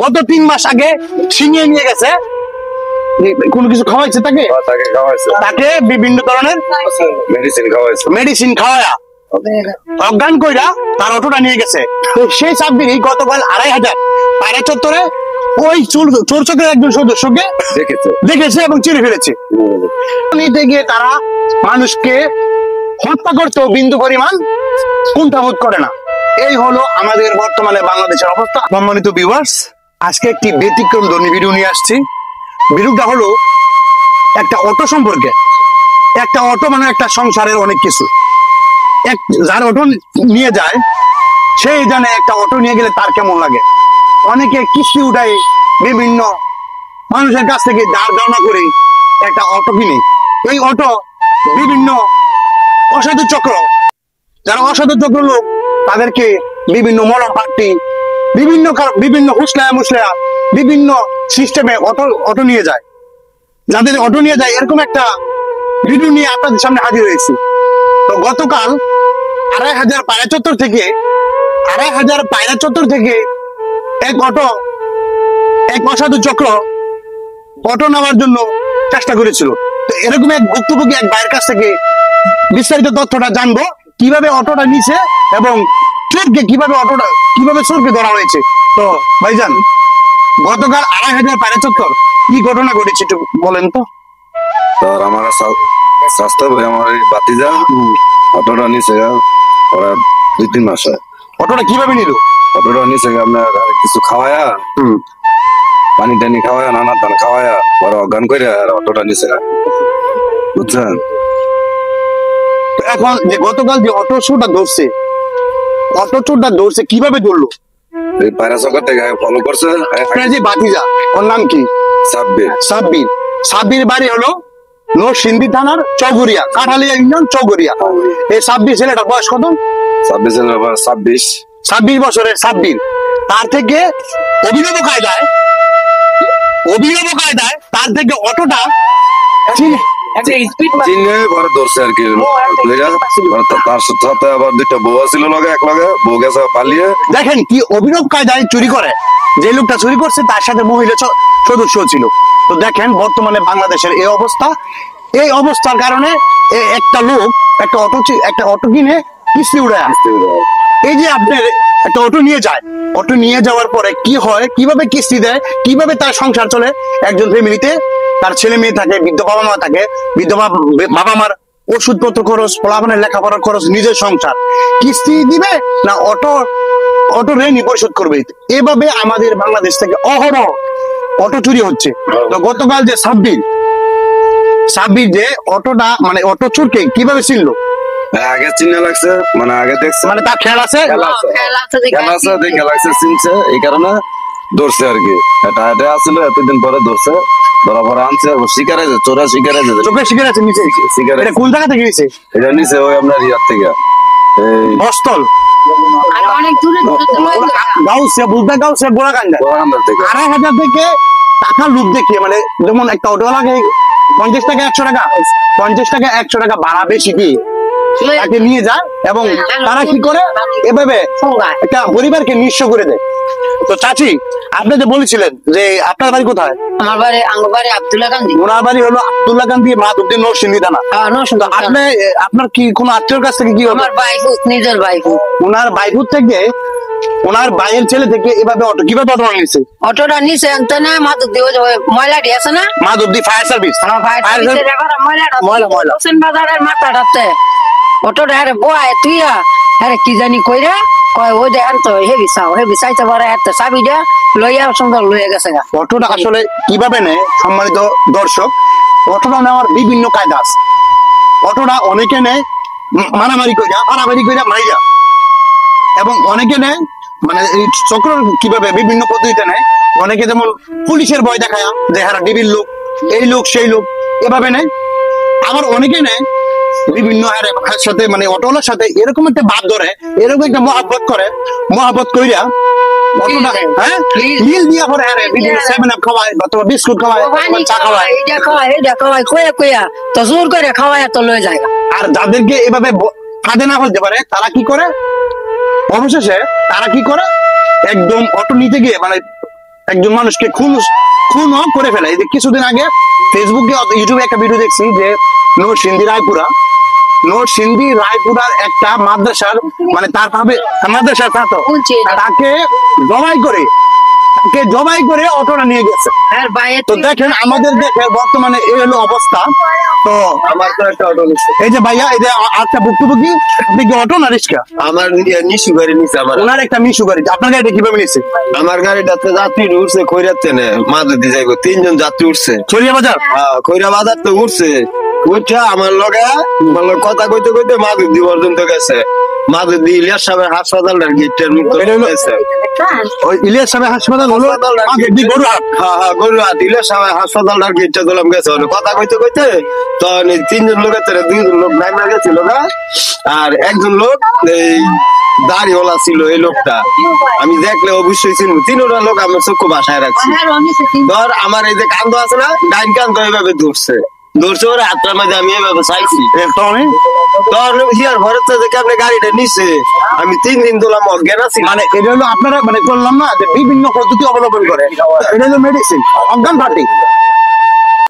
গত 3 মাস আগে ছিনিয়ে নিয়ে গেছে। কোনো কিছু খাওয়াইছে তাকে বিভিন্ন ধরনের মেডিসিন খাওয়া অজ্ঞান কইরা তার অটোটা নিয়ে গেছে। তো সেই সাব্বিরই গতকাল 2500 পায়রা চত্বরে ওই চোর চক্রের একজন সদস্যকে দেখেছে এবং চিনে ফেলেছে। নিতে গিয়ে তারা মানুষকে হত্যা করতেও বিন্দু পরিমাণ কুণ্ঠাবোধ করে না। এই হলো আমাদের বর্তমানে বাংলাদেশের অবস্থা। সম্মানিত ভিউয়ার্স, আজকে একটি ব্যতিক্রম ধর্মী ভিডিও নিয়ে আসছি। ভিডিওটা হলো একটা অটো সম্পর্কে। একটা অটো মানে একটা সংসারের অনেক কিছু। যার অটো নিয়ে যায় সেই জানে একটা অটো নিয়ে গেলে তার কেমন লাগে। অনেকে কিস্তি উঠায় বিভিন্ন মানুষের কাছ থেকে ধার ধারণা করে একটা অটো কিনে। এই অটো বিভিন্ন অসাধু চক্র, যারা অসাধু চক্র লোক, তাদেরকে বিভিন্ন মলম পার্টি বিভিন্ন হুসলায়া মুসলায়া বিভিন্ন সিস্টেমে অটো নিয়ে যায়। যাদের অটো নিয়ে যায় এরকম একটা ভিডিও নিয়ে আপনাদের সামনে হাজির হয়েছি। তো গতকাল 2500 পায়রা চত্বর থেকে এক অসাধু চক্র অটো নেওয়ার জন্য চেষ্টা করেছিল। তো এরকম এক ভুক্তভোগী এক ভাইয়ের কাছ থেকে বিস্তারিত তথ্যটা জানবো, কিভাবে অটোটা নিছে এবং কিভাবে চোরকে ধরা হয়েছে। তো ভাইজান, গতকাল 2500 পায়রা চত্বর কি ঘটনা ঘটেছে একটু বলেন তো। আমার স্বাস্থ্য ভাই আমার বাতিজা অটোটা নিছে ওরা 2-3 মাস হয়। অটোটা কিভাবে নিল? অটোটা নিছে আপনার কিছু খাওয়ায়া, পানি টানি খাওয়ায়া, নানা টান খাওয়ায়া, ওরা অজ্ঞান করে অটোটা নিছে, বুঝছেন। এখন যে গতকাল যে অটো চোরটা ধরছে কিভাবে ধরলো? এই পায়রা চক্কর থেকে ফলো করছে। আপনার যে বাতিজা, ওর নাম কি? সাব্বির বাড়ি হলো নরসিংদী থানার চৌগরিয়া, কাঠালিয়া ইউনিয়ন চৌগরিয়া। এই সাব্বির ছেলেটার বয়স কত? 26 বছরের সাব্বির। তার থেকে অভিনব কায়দায় তার থেকে অটোটা ধরছে আর কি। তার সাথে আবার 2টা বউ ছিল লগে, এক লগে বউ গেছে পালিয়ে। দেখেন কি অভিনব কায়দায় চুরি করে। যে লোকটা চুরি করছে তার সাথে মহিলা সদস্য ছিল। তো দেখেন বর্তমানে বাংলাদেশের এই অবস্থা। এই অবস্থার কারণে একটা লোক একটা অটো কিনে কিস্তি উড়ায়। এই যে আপনার একটা অটো নিয়ে যায়, অটো নিয়ে যাওয়ার পরে কি হয়, কিভাবে কিস্তি দেয়, কিভাবে তার সংসার চলে। একজন ফ্যামিলিতে তার ছেলে মেয়ে থাকে, বৃদ্ধ বাবা মা থাকে, বৃদ্ধ বাবা মার ওষুধপত্র খরচ, পোলাপানের লেখাপড়ার খরচ, নিজের সংসার কিস্তি দিবে না অটো ঋণ পরিশোধ করবে। এভাবে আমাদের বাংলাদেশ থেকে অহরহ অটো চুরি হচ্ছে। তো গতকাল যে সাব্বির যে অটোটা মানে অটো চোরকে কিভাবে চিনলো? আগে চিনে লাগছে, মানে আগে দেখছে, মানে তার খেয়াল আছে চিনছে, এই কারণে ধরছে আর কি। এটা আসলে এতদিন পরে ধরছে, ধরা পরে আনছে। শিকারে চোরা শিকারে নিচে শিকারে। কোন জায়গা থেকে নিছে? এটা নিচে ওই আপনার ইয়ার থেকে, এই বস্তল অনেক দূরে গাউসিয়া গোড়াকান্দা 2500 থেকে টাকা লোক দেখিয়ে, মানে যেমন একটা অটোওয়ালাকে 50 টাকা 100 টাকা ভাড়া বেশি দিয়ে তাকে নিয়ে যায় এবং তারা কি করে এভাবে একটা পরিবারকে নিঃস্ব করে দেয়। তো চাচি, আপনি যে বলেছিলেন যে আপনার বাড়ি কোথায়? আমার বাড়ি আব্দুল্লাহ কান্দি। ওনার বাড়ি হলো আব্দুল্লাহ কান্দি, মাধবদী, নরসিংদী থানা। আপনার কি কোন আত্মীয়র কাছ থেকে কি? আমার নিজের ভাইপুত। ওনার ভাইপুত থেকে, ওনার ভাইয়ের ছেলে থেকে এভাবে অটো কিভাবে নিয়েছে? অটোটা নিচে মাধবদী ময়লাটি আছে না, মাধবদী ফায়ার সার্ভিস। বাজারের মাথাটাতে অটোটা বয় তুই কি জানি কইরা কয় ওই দেখেন তো হেবি চাইতে পারে চাবিটা লইয়া সুন্দর লইয়া গেছে। অটোটা আসলে কিভাবে নেয় সম্মানিত দর্শক, অটোটা নেওয়ার বিভিন্ন কায়দা আছে। অটোটা অনেকে নেয় মারামারি কইরা মাইরা, এবং অনেকে নেয় মানে এই চক্র কিভাবে বিভিন্ন পদ্ধতিতে নেয়। অনেকে যেমন পুলিশের ভয় দেখায় যে হারা ডিবির লোক, এই লোক সেই লোক, এভাবে নেয়। আবার অনেকে নেয় বিভিন্ন সাথে মানে অটোওয়ালার সাথে এরকম একটা ভাব ধরে, এরকম একটা মহাব্বত কইরা অটোটা মিল দিয়া করে বিভিন্ন 7 আপ খাওয়ায়, অথবা বিস্কুট খাওয়ায়, চা খাওয়ায়, কইয়া তো জোর করে খাওয়ায় তো লয়ে যায়। আর যাদেরকে এভাবে ফাঁদে না ফেলতে পারে তারা কি করে, অবশেষে তারা কি করে একদম অটো নিতে গিয়ে মানে একজন মানুষকে খুনও করে ফেলে। এই যে কিছুদিন আগে ফেসবুকে ইউটিউবে একটা ভিডিও দেখছি যে নরসিংদী রায়পুরার একটা মাদ্রাসার মানে মাদ্রাসার ছাত্র তাকে জবাই করে অটোটা নিয়ে গেছে। তো দেখেন আমাদের দেশের বর্তমানে এই হলো অবস্থা। তো আমার তো একটা অটো নিচ্ছে। এই যে ভাইয়া, এই যে আচ্ছা ভুক্তভোগী, আপনি কি অটো না রিক্সা? আমার নিশু গাড়ি নিচ্ছে আমার। ওনার একটা মিশু গাড়ি, আপনার গাড়িটা কিভাবে নিচ্ছে? আমার গাড়িটাতে যাত্রী উঠছে খৈরাতে না মাদুর দিয়ে যাইব, 3 জন যাত্রী উঠছে ছড়িয়া বাজার। খৈরা বাজার তো উঠছে, উঠছে আমার লগে কথা কইতে কইতে মাদুর দিয়ে পর্যন্ত গেছে। মাদুর দিয়ে ইলিয়াস সাহেবের হাসপাতালটার গেটের মুখে গেছে। ওই ইলিয়াস সাহেব হাসপাতাল হলো গরুহাট। গরুহাট ইলিয়াস সাহেবের হাসপাতালটার গেটটা দিলাম গেছে। কথা কইতে কইতে তখন 3 জন লোকের 2 জন লোক নাইমা গেছিল না, আর একজন লোক এই দাড়িওয়ালা ছিল। এই লোকটা আমি দেখলে অবশ্যই চিনবো। 3টা লোক আমার চক্ষু বাসায় রাখছি। ধর আমার এই যে কান্দ আছে না, ডাইন কান্দ এইভাবে ধরছে ওরা হাতটার মাঝে আমি এইভাবে চাইছি। তখন হিয়ার ভরত থেকে আপনি গাড়িটা নিচ্ছে, আমি 3 দিন দিলাম অজ্ঞান আছি। মানে এটা হলো আপনারা মানে বললাম না যে বিভিন্ন পদ্ধতি অবলম্বন করে, এটা হলো মেডিসিন অজ্ঞান ফাটিক।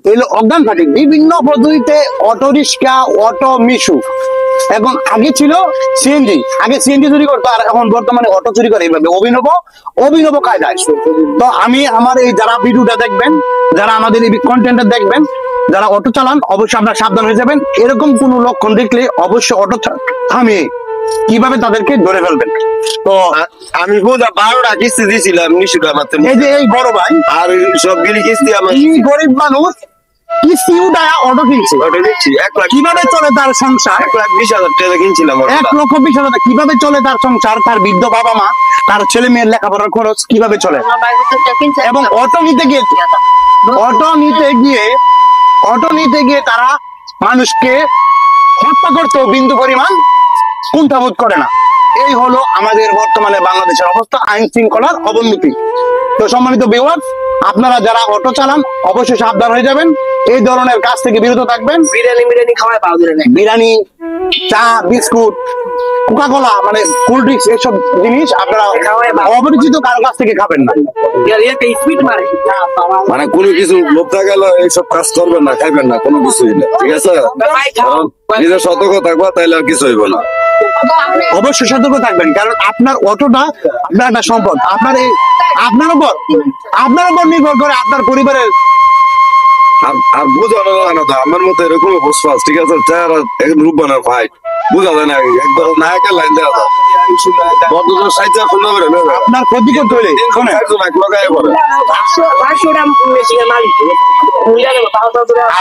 এগুলো অজ্ঞান ফাটিক বিভিন্ন পদ্ধতিতে অটো রিক্সা, অটো মিশু। এখন আগে ছিল সিএনজি, আগে সিএনজি চুরি করতো, আর এখন বর্তমানে অটো চুরি করে এইভাবে অভিনব কায়দায়। তো আমি আমার এই যারা ভিডিওটা দেখবেন, যারা আমাদের এই কন্টেন্টটা দেখবেন, যারা অটো চালান অবশ্যই আপনারা সাবধান হয়ে যাবেন। এরকম কোন লক্ষণ দেখলে অবশ্যই অটো থামিয়ে কিভাবে তাদেরকে ধরে ফেলবেন। তো আমি বোঝা 12টা কিস্তি দিয়েছিলাম নিশুটা মাত্র। এই যে এই বড় ভাই আর সব গিরি কিস্তি আমার গরিব মানুষ কিস্তি উঠায় অটো কিনছে। অটো দিচ্ছি 1 লাখ। কিভাবে চলে তার সংসার? 1,20,000 টাকা কিনছিলাম। 1,20,000 কিভাবে চলে তার সংসার? তার বৃদ্ধ বাবা মা, তার ছেলে মেয়ের লেখাপড়ার খরচ কিভাবে চলে? এবং অটো নিতে গিয়ে তারা মানুষকে হত্যা করতেও বিন্দু পরিমাণ কুণ্ঠাবোধ করে না। এই হলো আমাদের বর্তমানে বাংলাদেশের অবস্থা, আইন শৃঙ্খলার অবনতি। তো সম্মানিত ভিউয়ার্স, আপনারা যারা অটো চালান অবশ্যই সাবধান হয়ে যাবেন, এই ধরনের কাজ থেকে বিরত থাকবেন। বিরিয়ানি খাওয়ায় পাওয়া যায় না। বিরিয়ানি, চা, বিস্কুট, কোকা কোলা মানে কোল্ড ড্রিঙ্কস, এইসব জিনিস আপনারা অপরিচিত কারো কাছ থেকে খাবেন না। মানে কোনো কিছু লোভটা গেল এইসব কাজ করবেন না, খাইবেন না, কোনো কিছুই না, ঠিক আছে? নিজের সতর্ক থাকবা, তাইলে আর কিছু হইব না। অবশ্যই সতর্ক থাকবেন, কারণ আপনার অটোটা আপনার একটা সম্পদ। আপনার উপর নির্ভর করে আপনার পরিবারের। আর বুঝানো যায় না তো আমার মতো এরকম বসবাস, ঠিক আছে? চেহারা একদম রূপবানের ভাই, বুঝা যায় না। একবার নায়কের লাইন দেওয়া যায় বদলের সাইজে ফোন করে আপনার ক্ষতি করতে হলে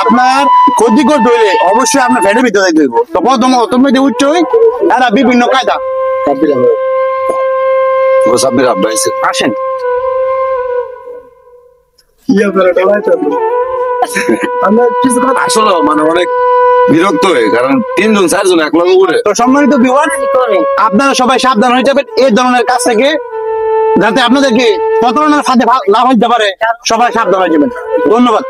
আপনার ক্ষতি করতে হইলে অবশ্যই আপনার ফ্যাটের ভিতরে যাইতে হইব। তো প্রথমে উঠতে হই এরা বিভিন্ন কায়দা। সাব্বির আব্বাই আসেন আসলে মানে অনেক বিরক্ত হয়ে, কারণ 3 জন 4 জন এক লগে উড়ে। তো সম্মানিত ভিউয়ার, আপনারা সবাই সাবধান হয়ে যাবেন এই ধরনের কাজ থেকে, যাতে আপনাদেরকে প্রতারণার ফাঁদে না হইতে পারে। সবাই সাবধান হয়ে যাবেন। ধন্যবাদ।